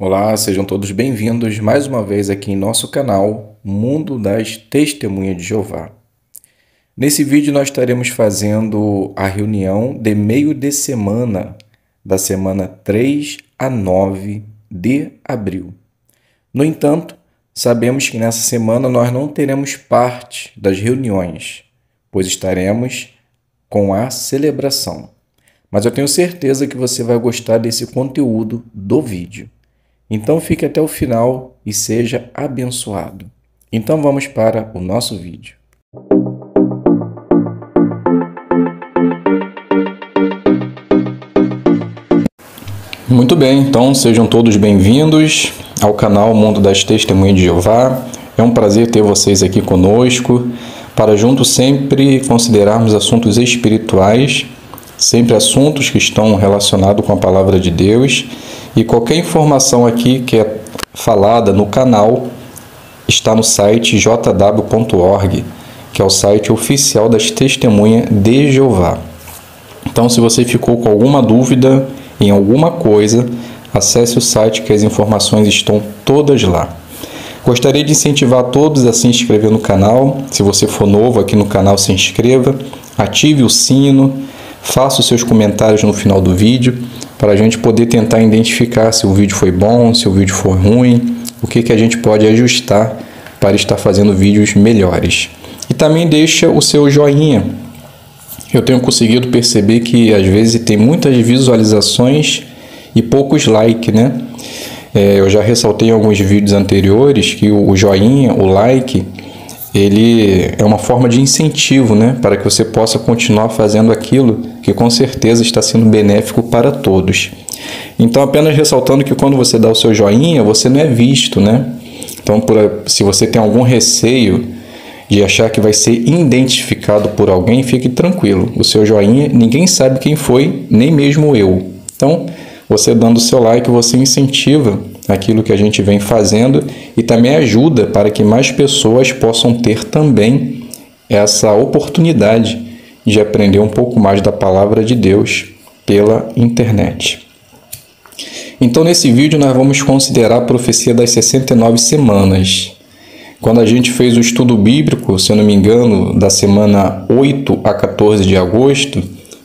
Olá, sejam todos bem-vindos mais uma vez aqui em nosso canal Mundo das Testemunhas de Jeová. Nesse vídeo nós estaremos fazendo a reunião de meio de semana, da semana 3 a 9 de abril. No entanto, sabemos que nessa semana nós não teremos parte das reuniões, pois estaremos com a celebração. Mas eu tenho certeza que você vai gostar desse conteúdo do vídeo. Então fique até o final e seja abençoado. Então vamos para o nosso vídeo. Muito bem, então sejam todos bem-vindos ao canal Mundo das Testemunhas de Jeová. É um prazer ter vocês aqui conosco para juntos sempre considerarmos assuntos espirituais, sempre assuntos que estão relacionados com a Palavra de Deus. E qualquer informação aqui que é falada no canal está no site jw.org, que é o site oficial das Testemunhas de Jeová. Então, se você ficou com alguma dúvida em alguma coisa, acesse o site que as informações estão todas lá. Gostaria de incentivar todos a se inscrever no canal. Se você for novo aqui no canal, se inscreva, ative o sino, faça os seus comentários no final do vídeo, para a gente poder tentar identificar se o vídeo foi bom, se o vídeo foi ruim, o que a gente pode ajustar para estar fazendo vídeos melhores. E também deixa o seu joinha. Eu tenho conseguido perceber que às vezes tem muitas visualizações e poucos likes, né? Eu já ressaltei em alguns vídeos anteriores que o joinha, o like, ele é uma forma de incentivo, né, para que você possa continuar fazendo aquilo que com certeza está sendo benéfico para todos. Então, apenas ressaltando que quando você dá o seu joinha, você não é visto, né? Então, se você tem algum receio de achar que vai ser identificado por alguém, fique tranquilo. O seu joinha, ninguém sabe quem foi, nem mesmo eu. Então, você dando o seu like, você incentiva aquilo que a gente vem fazendo e também ajuda para que mais pessoas possam ter também essa oportunidade de aprender um pouco mais da Palavra de Deus pela internet. Então, nesse vídeo, nós vamos considerar a profecia das 69 semanas. Quando a gente fez o estudo bíblico, se eu não me engano, da semana 8 a 14 de agosto,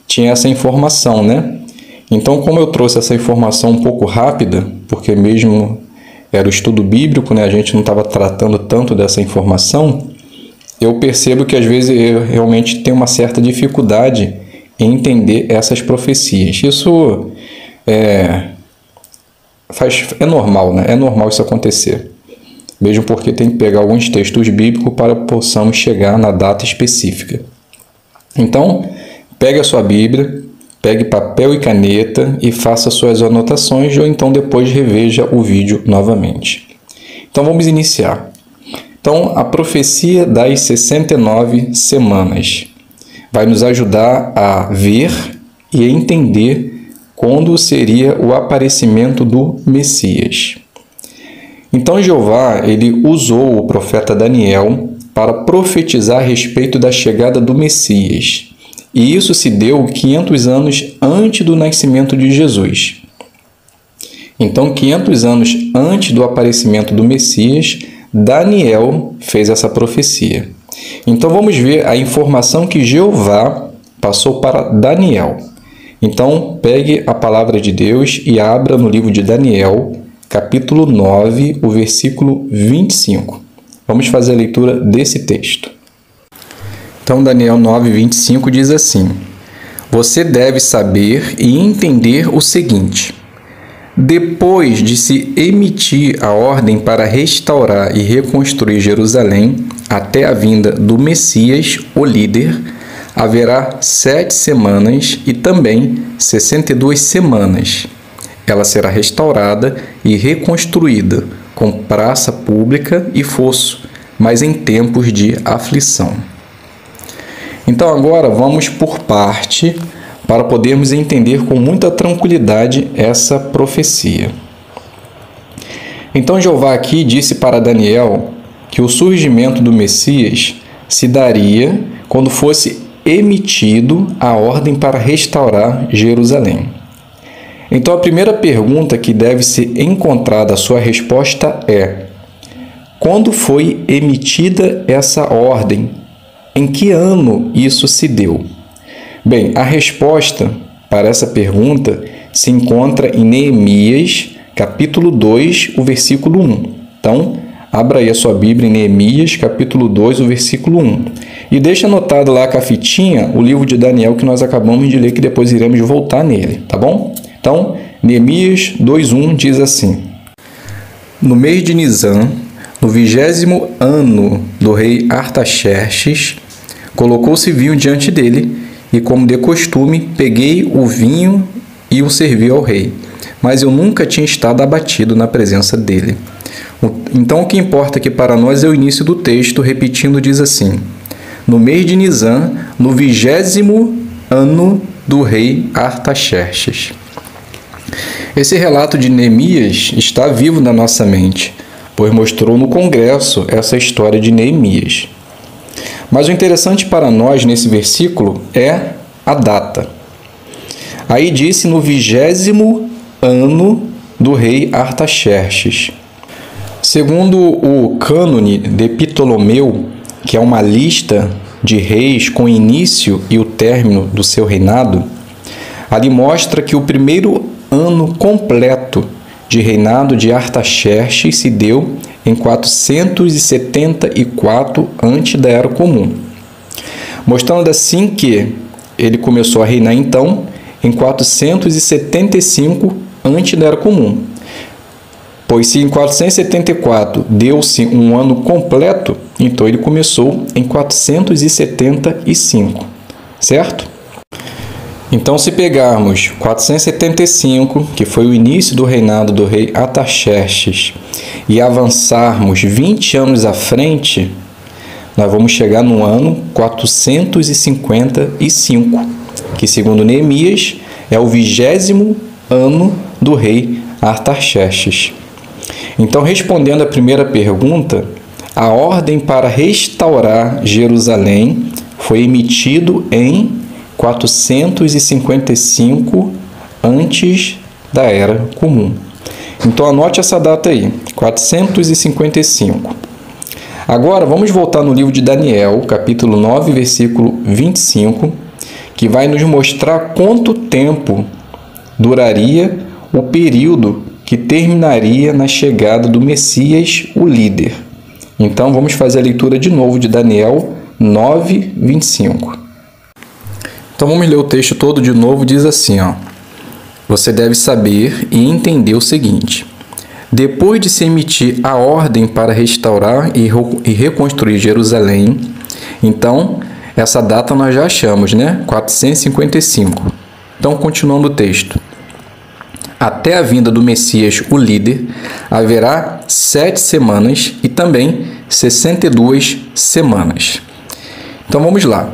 tinha essa informação, né? Então, como eu trouxe essa informação um pouco rápida, porque mesmo era o estudo bíblico, né, a gente não estava tratando tanto dessa informação, eu percebo que às vezes eu realmente tenho uma certa dificuldade em entender essas profecias. Isso é normal, né? É normal isso acontecer. Mesmo porque tem que pegar alguns textos bíblicos para possamos chegar na data específica. Então, pegue a sua Bíblia, pegue papel e caneta e faça suas anotações ou então depois reveja o vídeo novamente. Então vamos iniciar. Então a profecia das 69 semanas vai nos ajudar a ver e a entender quando seria o aparecimento do Messias. Então Jeová, ele usou o profeta Daniel para profetizar a respeito da chegada do Messias. E isso se deu 500 anos antes do nascimento de Jesus. Então, 500 anos antes do aparecimento do Messias, Daniel fez essa profecia. Então, vamos ver a informação que Jeová passou para Daniel. Então, pegue a palavra de Deus e abra no livro de Daniel, capítulo 9, o versículo 25. Vamos fazer a leitura desse texto. Então, Daniel 9:25 diz assim: Você deve saber e entender o seguinte: depois de se emitir a ordem para restaurar e reconstruir Jerusalém até a vinda do Messias, o líder, haverá 7 semanas e também 62 semanas. Ela será restaurada e reconstruída com praça pública e fosso, mas em tempos de aflição. Então agora vamos por parte para podermos entender com muita tranquilidade essa profecia. Então Jeová aqui disse para Daniel que o surgimento do Messias se daria quando fosse emitido a ordem para restaurar Jerusalém. Então, a primeira pergunta que deve ser encontrada a sua resposta é: quando foi emitida essa ordem? Em que ano isso se deu? Bem, a resposta para essa pergunta se encontra em Neemias, capítulo 2, o versículo 1. Então, abra aí a sua Bíblia em Neemias, capítulo 2, o versículo 1. E deixa anotado lá com a fitinha o livro de Daniel que nós acabamos de ler, que depois iremos voltar nele, tá bom? Então, Neemias 2:1 diz assim: No mês de Nisan, no 20º ano do rei Artaxerxes, colocou-se vinho diante dele, e como de costume, peguei o vinho e o servi ao rei. Mas eu nunca tinha estado abatido na presença dele. Então, o que importa aqui para nós é o início do texto, repetindo, diz assim: no mês de Nisan, no 20º ano do rei Artaxerxes. Esse relato de Neemias está vivo na nossa mente, pois mostrou no Congresso essa história de Neemias. Mas o interessante para nós nesse versículo é a data. Aí disse no 20º ano do rei Artaxerxes. Segundo o cânone de Ptolomeu, que é uma lista de reis com o início e o término do seu reinado, ali mostra que o primeiro ano completo de reinado de Artaxerxes se deu em 474 antes da Era Comum, mostrando assim que ele começou a reinar então em 475 antes da Era Comum. Pois se em 474 deu-se um ano completo, então ele começou em 475, certo? Então, se pegarmos 475, que foi o início do reinado do rei Artaxerxes, e avançarmos 20 anos à frente, nós vamos chegar no ano 455, que segundo Neemias é o 20º ano do rei Artaxerxes. Então, respondendo à primeira pergunta, a ordem para restaurar Jerusalém foi emitido em 455 antes da Era Comum. Então, anote essa data aí, 455. Agora, vamos voltar no livro de Daniel, capítulo 9, versículo 25, que vai nos mostrar quanto tempo duraria o período que terminaria na chegada do Messias, o líder. Então, vamos fazer a leitura de novo de Daniel 9, 25. Então, vamos ler o texto todo de novo, diz assim, ó: Você deve saber e entender o seguinte: depois de se emitir a ordem para restaurar e reconstruir Jerusalém, então, essa data nós já achamos, né? 455. Então, continuando o texto. Até a vinda do Messias, o líder, haverá 7 semanas e também 62 semanas. Então, vamos lá.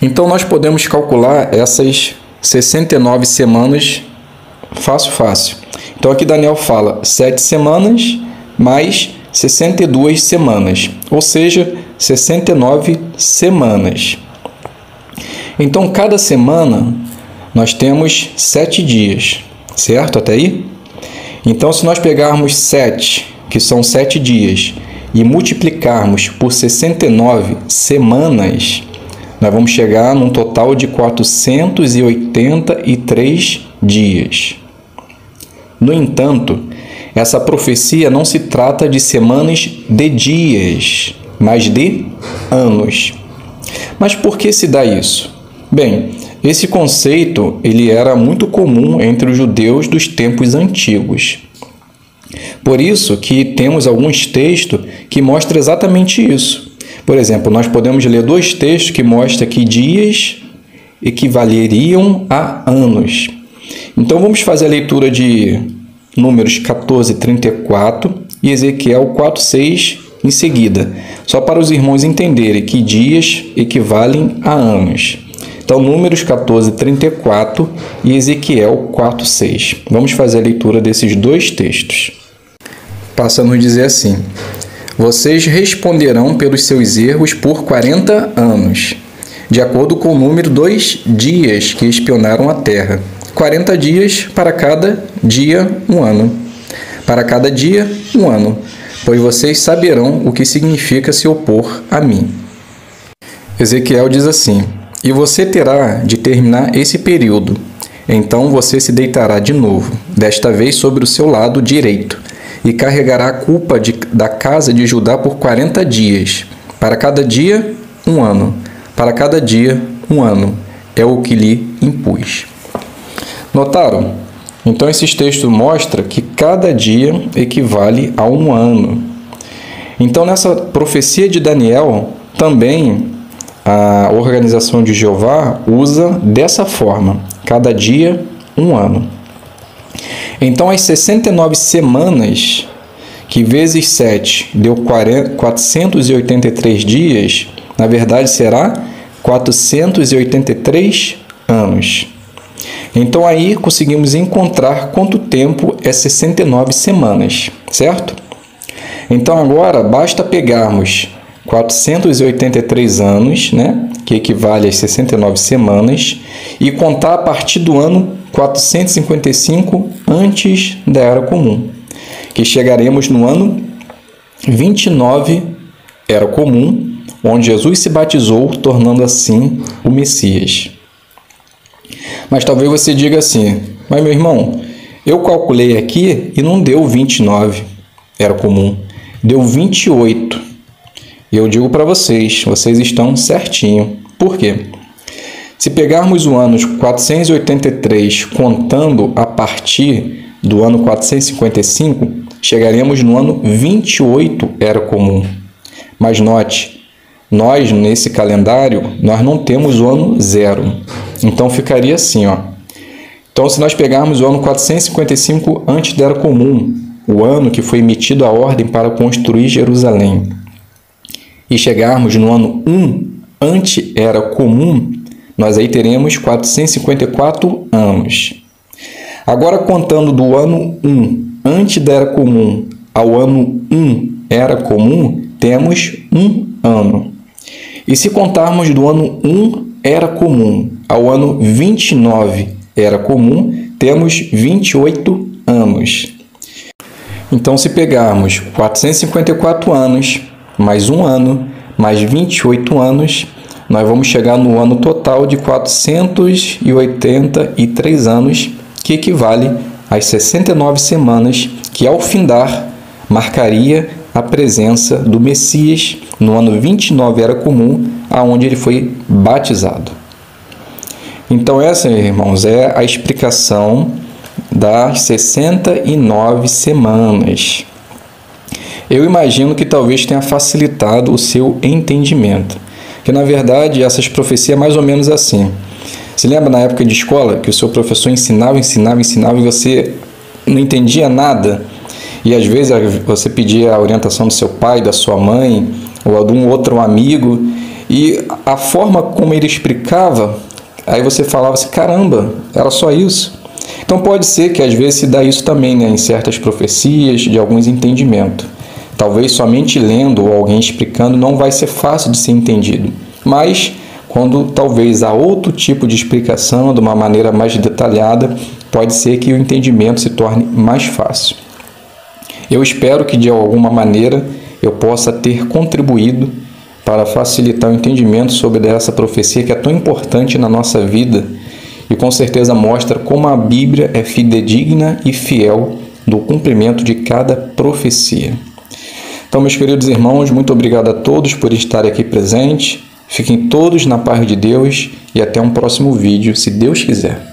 Então, nós podemos calcular essas 69 semanas fácil. Então, aqui Daniel fala 7 semanas mais 62 semanas, ou seja, 69 semanas. Então, cada semana nós temos 7 dias, certo? Até aí? Então, se nós pegarmos 7, que são 7 dias, e multiplicarmos por 69 semanas, nós vamos chegar num total de 483 dias. No entanto, essa profecia não se trata de semanas de dias, mas de anos. Mas por que se dá isso? Bem, esse conceito ele era muito comum entre os judeus dos tempos antigos. Por isso que temos alguns textos que mostram exatamente isso. Por exemplo, nós podemos ler 2 textos que mostram que dias equivaleriam a anos. Então, vamos fazer a leitura de Números 14:34 e Ezequiel 4:6 em seguida, só para os irmãos entenderem que dias equivalem a anos. Então, Números 14:34 e Ezequiel 4:6. Vamos fazer a leitura desses 2 textos. Passa a nos dizer assim: Vocês responderão pelos seus erros por 40 anos, de acordo com o número dos dias que espionaram a terra. 40 dias para cada dia, 1 ano. Para cada dia, 1 ano, pois vocês saberão o que significa se opor a mim. Ezequiel diz assim: e você terá de terminar esse período. Então você se deitará de novo, desta vez sobre o seu lado direito, e carregará a culpa da casa de Judá por 40 dias. Para cada dia, 1 ano. Para cada dia, 1 ano. É o que lhe impus. Notaram? Então esses textos mostram que cada dia equivale a 1 ano. Então nessa profecia de Daniel, também a organização de Jeová usa dessa forma: cada dia, 1 ano. Então as 69 semanas, que vezes 7 deu 483 dias, na verdade será 483 anos. Então aí conseguimos encontrar quanto tempo é 69 semanas, certo? Então agora basta pegarmos 483 anos, né, que equivale às 69 semanas, e contar a partir do ano 455 antes da Era Comum, que chegaremos no ano 29, Era Comum, onde Jesus se batizou, tornando assim o Messias. Mas talvez você diga assim: mas meu irmão, eu calculei aqui e não deu 29, Era Comum, deu 28. E eu digo para vocês, vocês estão certinho. Por quê? Se pegarmos o ano 483 contando a partir do ano 455, chegaremos no ano 28, Era Comum. Mas note, nós nesse calendário, nós não temos o ano 0. Então ficaria assim, ó. Então se nós pegarmos o ano 455 antes da Era Comum, o ano que foi emitido a ordem para construir Jerusalém, e chegarmos no ano 1 ante-Era Comum, nós aí teremos 454 anos. Agora, contando do ano 1 antes da Era Comum ao ano 1 Era Comum, temos 1 ano. E se contarmos do ano 1 Era Comum ao ano 29 Era Comum, temos 28 anos. Então, se pegarmos 454 anos, mais 1 ano, mais 28 anos, nós vamos chegar no ano total de 483 anos, que equivale às 69 semanas, que ao findar marcaria a presença do Messias no ano 29 Era Comum, aonde ele foi batizado. Então essa, irmãos, é a explicação das 69 semanas. Eu imagino que talvez tenha facilitado o seu entendimento. Que, na verdade, essas profecias é mais ou menos assim. Se lembra na época de escola que o seu professor ensinava e você não entendia nada? E às vezes você pedia a orientação do seu pai, da sua mãe, ou de um outro amigo, e a forma como ele explicava, aí você falava assim: caramba, era só isso? Então pode ser que às vezes se dá isso também, né, em certas profecias, de alguns entendimentos. Talvez somente lendo ou alguém explicando não vai ser fácil de ser entendido. Mas, quando talvez há outro tipo de explicação, de uma maneira mais detalhada, pode ser que o entendimento se torne mais fácil. Eu espero que, de alguma maneira, eu possa ter contribuído para facilitar o entendimento sobre essa profecia que é tão importante na nossa vida e com certeza mostra como a Bíblia é fidedigna e fiel no cumprimento de cada profecia. Então, meus queridos irmãos, muito obrigado a todos por estarem aqui presentes. Fiquem todos na paz de Deus e até um próximo vídeo, se Deus quiser.